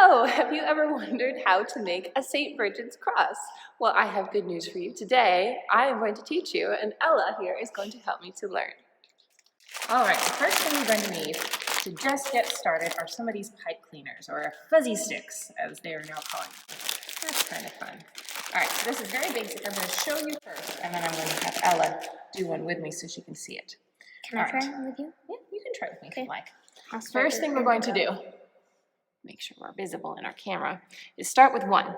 So, have you ever wondered how to make a St. Brigid's cross? Well, I have good news for you. Today, I am going to teach you, and Ella here is going to help me to learn. All right, the first thing you're going to need to just get started are some of these pipe cleaners, or fuzzy sticks, as they are now calling them. That's kind of fun. All right, so this is very basic. I'm going to show you first, and then I'm going to have Ella do one with me so she can see it. Can I try it with you? Yeah, you can try it with me if you like. First thing we're going to do, make sure we're visible in our camera, is start with 1.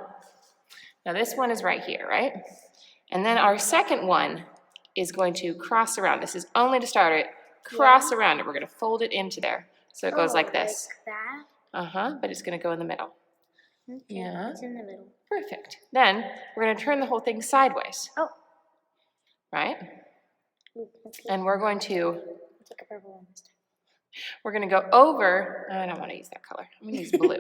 Now this one is right here, right? And then our second one is going to cross around. This is only to start it. Cross around it. We're going to fold it into there. So it goes like this. Like that? But it's going to go in the middle. Okay, Yeah. it's in the middle. Perfect. Then we're going to turn the whole thing sideways. Oh. Right? Ooh, okay. And we're going to Take a purple one this time. We're going to go over, I don't want to use that color. I'm going to use blue.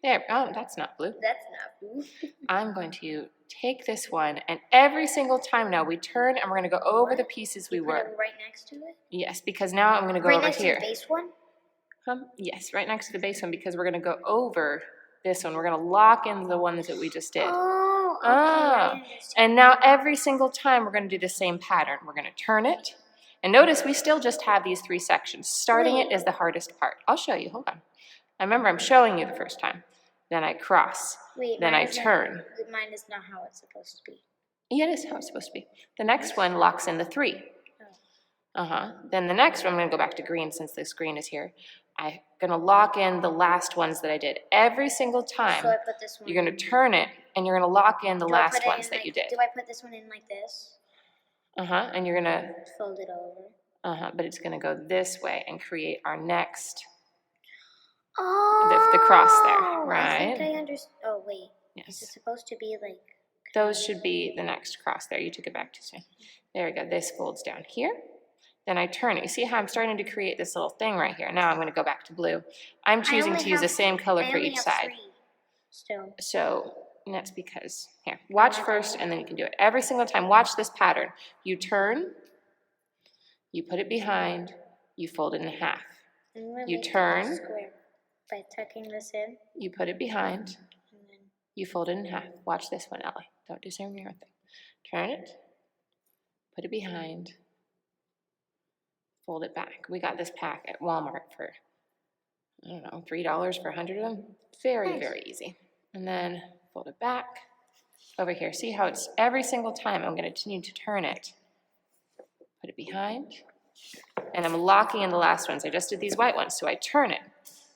There, oh, that's not blue. That's not blue. I'm going to take this one, and every single time now we turn, and we're going to go over the pieces we were. Put it right next to it? Yes, because now I'm going to go right over next here. To the base one? Yes, right next to the base one, because we're going to go over this one. We're going to lock in the ones that we just did. Oh, okay. And now every single time we're going to do the same pattern. We're going to turn it. And notice we still just have these 3 sections. Starting it is the hardest part. I'll show you. Hold on. I remember I'm showing you the first time. Then I cross. Wait, then I turn. Mine is not how it's supposed to be. Yeah, it is how it's supposed to be. The next one locks in the 3. Then the next one, I'm going to go back to green since this green is here. I'm going to lock in the last ones that I did. Every single time, so I put this one you're going to turn it, and you're going to lock in the last ones that like, you did. Do I put this one in like this? And you're going to fold it over. But it's going to go this way and create our next, Oh, the cross there, right? I think I understand. Oh, wait. Yes. Is it supposed to be like... Those should be the next cross there. You took it back too soon. There we go. This folds down here. Then I turn it. You see how I'm starting to create this little thing right here. Now I'm going to go back to blue. I'm choosing to use the same color for each side. 3 still. So that's because, here, watch first and then you can do it. Every single time, watch this pattern. You turn, you put it behind, you fold it in half. You turn, by tucking this in. You put it behind, you fold it in half. Watch this one, Ellie. Don't do the same thing. Turn it, put it behind, fold it back. We got this pack at Walmart for, I don't know, $3 for 100 of them. Very, very easy. And then fold it back over here. See how it's every single time I'm going to continue to turn it. Put it behind. And I'm locking in the last ones. I just did these white ones, so I turn it.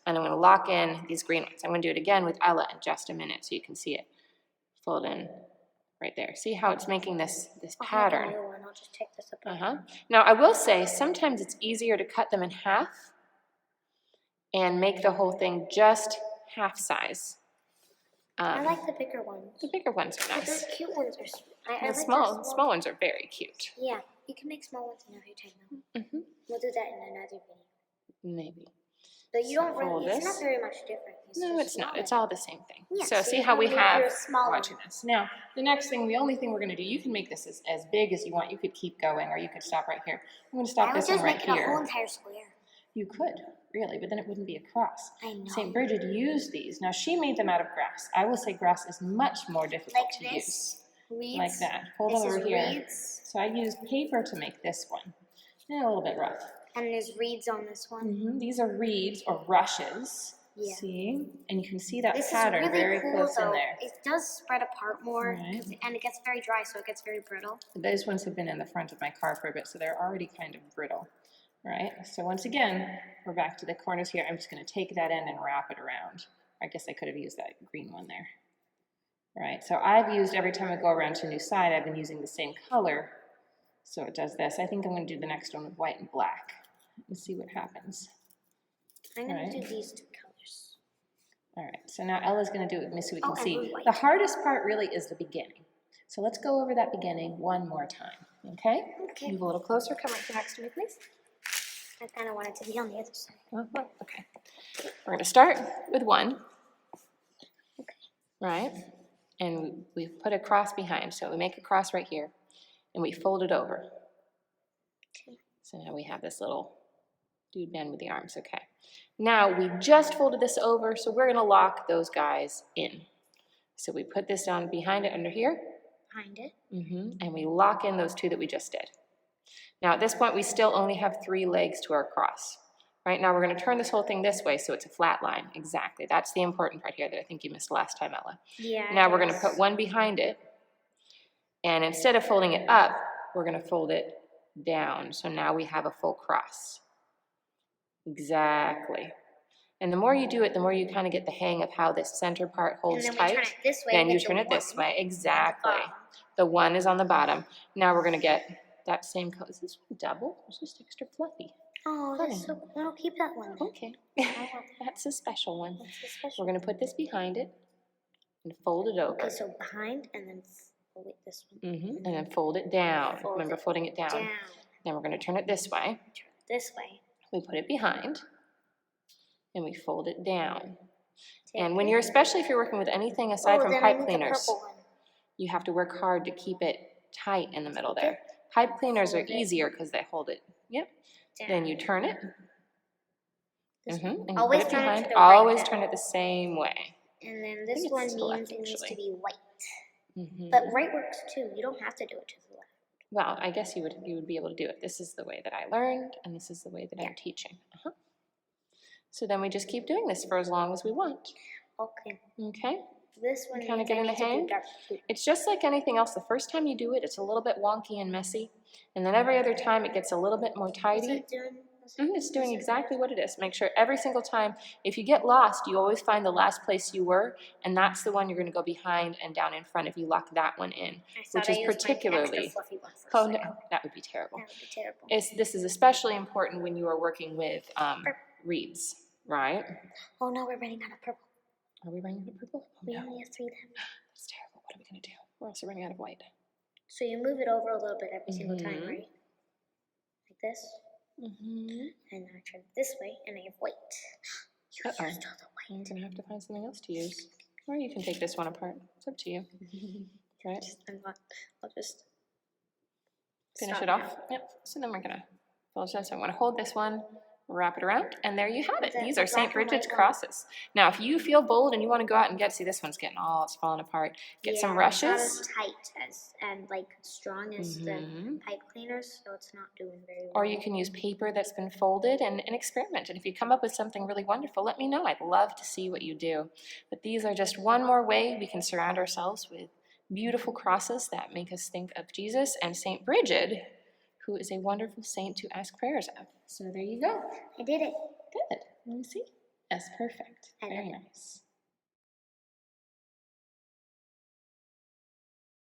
And I'm going to lock in these green ones. I'm going to do it again with Ella in just a minute so you can see it. Fold in right there. See how it's making this pattern? I'll just take this apart. Now, I will say sometimes it's easier to cut them in half and make the whole thing just half size. I like the bigger ones. The bigger ones are nice. The cute ones are. I The like small ones are very cute. Yeah, you can make small ones and every time. We'll do that in another video. Maybe. But you don't really. It's not very much different. No, it's not. It's all the same thing. Yeah, so see how we have watching this. Now, the next thing, the only thing we're going to do, you can make this as big as you want. You could keep going, or you could stop right here. I'm going to stop this one right here. I would just make it a whole entire square. You could, really, but then it wouldn't be a cross. I know. St. Brigid used these. Now, she made them out of grass. I will say grass is much more difficult to use. Reeds. Like that. Hold on over here. Reeds. So I used paper to make this one. And a little bit rough. And there's reeds on this one. These are reeds or rushes. Yeah. See? And you can see that this pattern is really very cool, close though. in there. It does spread apart more, Right. And it gets very dry, so it gets very brittle. Those ones have been in the front of my car for a bit, so they're already kind of brittle. Right? So once again, we're back to the corners here. I'm just going to take that end and wrap it around. I guess I could have used that green one there. Right? So I've used, every time I go around to a new side, I've been using the same color. So it does this. I think I'm going to do the next one with white and black and see what happens. I'm going to do these 2 colors. All right, so now Ella's going to do it with me so we can see. White. The hardest part really is the beginning. So let's go over that beginning one more time, okay? Okay. Move a little closer. Come right next to me, please. I kind of want it to be on the other side. Okay. We're going to start with 1. Okay. Right? And we put a cross behind. So we make a cross right here, and we fold it over. Okay. So now we have this little dude man with the arms, okay. Now we just folded this over, so we're gonna lock those guys in. So we put this down behind it under here. Behind it. And we lock in those two that we just did. Now at this point, we still only have 3 legs to our cross. Right now we're gonna turn this whole thing this way so it's a flat line. Exactly, that's the important part here that I think you missed last time, Ella. Yeah. Now we're gonna put one behind it, and instead of folding it up, we're gonna fold it down. So now we have a full cross. Exactly. And the more you do it, the more you kind of get the hang of how this center part holds and then tight. We turn it this way. Then you turn it this way. Exactly. The 1 is on the bottom. Now we're gonna get that same color. Is this one double? Or is this extra fluffy? Oh, that's so cool. I'll keep that one. Okay. That's a special one. That's the special. We're gonna put this behind it and fold it over. Okay, so behind and then fold it this way. And then fold it down. Remember folding it down. Down. Then we're gonna turn it this way. Turn it this way. We put it behind and we fold it down. Take And when it. you're, especially if you're working with anything aside from then I pipe need the cleaners, purple one. you have to work hard to keep it tight in the middle there. Pipe cleaners are Fold it. easier because they hold it. Yep. Down. Then you turn it. This And you Always put it turn it behind. to the right Always then. turn it the same way. And then this it's one to the left, means it needs to actually. be white. Mhm. But right works too. You don't have to do it to the left. Well, I guess you would be able to do it. This is the way that I learned, and this is the way that I'm teaching. So then we just keep doing this for as long as we want. Okay. Okay? This one Kinda means getting the I need to hang? do dark blue. It's just like anything else. The first time you do it, it's a little bit wonky and messy. And then every other time, it gets a little bit more Is tidy. it doing? It's doing exactly what it is. Make sure every single time, if you get lost, you always find the last place you were, and that's the one you're going to go behind and down in front if you lock that one in, which is particularly, oh no, that would be terrible. That would be terrible. This is especially important when you are working with reeds, right? Oh no, we're running out of purple. Are we running out of purple? Oh, We no. only have 3 then. That's terrible. What are we going to do? We're also running out of white. So you move it over a little bit every single time, right? Like this. And then I turn it this way, and I have white. You used all the white. I'm going to have to find something else to use. Or you can take this one apart. It's up to you. Right? I'll just Finish stop it off. now. Yep. So then we're going to finish this. So I'm going to hold this one, wrap it around, and there you have it. That's These a are St. black and Brigid's white one. crosses. Now, if you feel bold and you want to go out and see this one's getting it's falling apart. Get some rushes. It's not as tight as and like strong as the pipe cleaners, so it's not doing very well. Or you can use paper that's been folded and experiment. And if you come up with something really wonderful, let me know. I'd love to see what you do. But these are just one more way we can surround ourselves with beautiful crosses that make us think of Jesus and St. Brigid, who is a wonderful saint to ask prayers of. So there you go. I did it. Good. Let me see. That's perfect. I Very did it. nice.